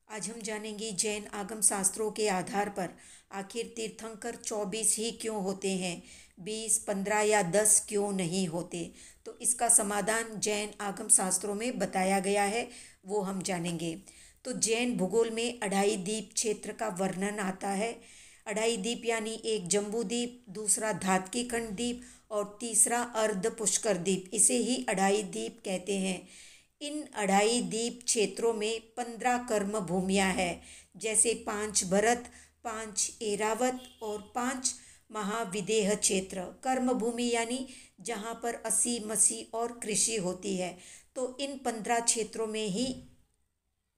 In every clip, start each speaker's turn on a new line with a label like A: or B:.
A: आज हम जानेंगे जैन आगम शास्त्रों के आधार पर आखिर तीर्थंकर 24 ही क्यों होते हैं, 20, 15 या 10 क्यों नहीं होते। तो इसका समाधान जैन आगम शास्त्रों में बताया गया है, वो हम जानेंगे। तो जैन भूगोल में अढ़ाई द्वीप क्षेत्र का वर्णन आता है। अढ़ाई द्वीप यानी एक जम्बू द्वीप, दूसरा धातकी खंड द्वीप और तीसरा अर्ध पुष्कर द्वीप, इसे ही अढ़ाई द्वीप कहते हैं। इन अढ़ाई द्वीप क्षेत्रों में 15 कर्म भूमियाँ हैं, जैसे 5 भरत, 5 एरावत और 5 महाविदेह क्षेत्र। कर्म भूमि यानी जहाँ पर अस्सी मसी और कृषि होती है। तो इन 15 क्षेत्रों में ही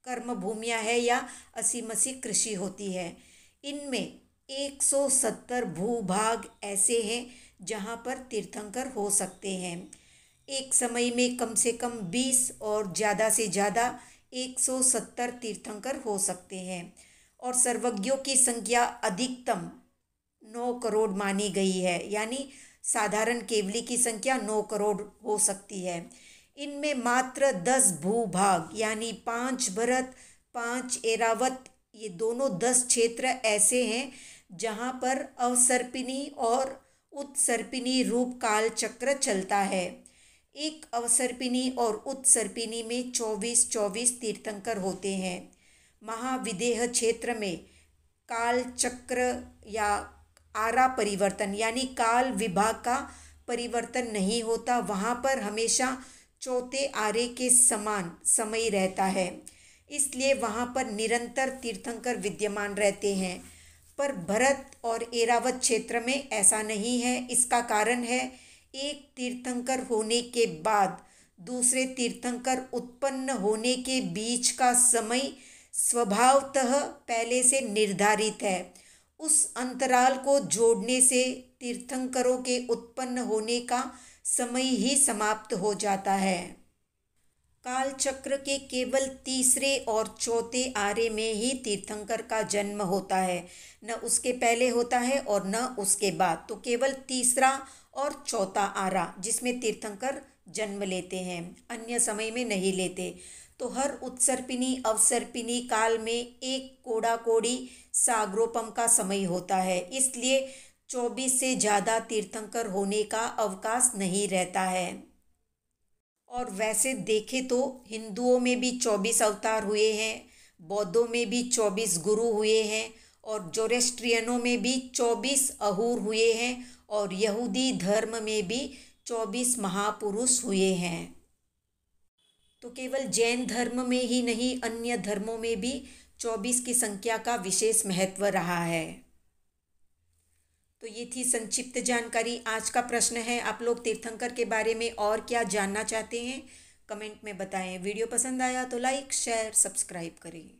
A: कर्म भूमियाँ है या अस्सी मसी कृषि होती है। इनमें 170 भूभाग ऐसे हैं जहाँ पर तीर्थंकर हो सकते हैं। एक समय में कम से कम 20 और ज़्यादा से ज़्यादा 170 तीर्थंकर हो सकते हैं। और सर्वज्ञों की संख्या अधिकतम 9 करोड़ मानी गई है, यानी साधारण केवली की संख्या 9 करोड़ हो सकती है। इनमें मात्र 10 भूभाग यानी 5 भरत, 5 एरावत, ये दोनों 10 क्षेत्र ऐसे हैं जहाँ पर अवसर्पिणी और उत्सर्पिणी रूप काल चक्र चलता है। एक अवसर्पिणी और उत्सर्पिणी में 24-24 तीर्थंकर होते हैं। महाविदेह क्षेत्र में काल चक्र या आरा परिवर्तन यानी काल विभाग का परिवर्तन नहीं होता, वहाँ पर हमेशा चौथे आरे के समान समय रहता है, इसलिए वहाँ पर निरंतर तीर्थंकर विद्यमान रहते हैं। पर भरत और एरावत क्षेत्र में ऐसा नहीं है। इसका कारण है एक तीर्थंकर होने के बाद दूसरे तीर्थंकर उत्पन्न होने के बीच का समय स्वभावतः पहले से निर्धारित है। उस अंतराल को जोड़ने से तीर्थंकरों के उत्पन्न होने का समय ही समाप्त हो जाता है। काल चक्र के केवल तीसरे और चौथे आरे में ही तीर्थंकर का जन्म होता है, न उसके पहले होता है और न उसके बाद। तो केवल तीसरा और चौथा आरा जिसमें तीर्थंकर जन्म लेते हैं, अन्य समय में नहीं लेते। तो हर उत्सर्पिणी अवसर्पिणी काल में एक कोड़ा कोड़ी साग्रोपम का समय होता है, इसलिए 24 से ज़्यादा तीर्थंकर होने का अवकाश नहीं रहता है। और वैसे देखें तो हिंदुओं में भी 24 अवतार हुए हैं, बौद्धों में भी 24 गुरु हुए हैं और जोरेस्ट्रियनों में भी 24 अहूर हुए हैं और यहूदी धर्म में भी 24 महापुरुष हुए हैं। तो केवल जैन धर्म में ही नहीं, अन्य धर्मों में भी 24 की संख्या का विशेष महत्व रहा है। तो ये थी संक्षिप्त जानकारी। आज का प्रश्न है, आप लोग तीर्थंकर के बारे में और क्या जानना चाहते हैं, कमेंट में बताएं। वीडियो पसंद आया तो लाइक, शेयर, सब्सक्राइब करें।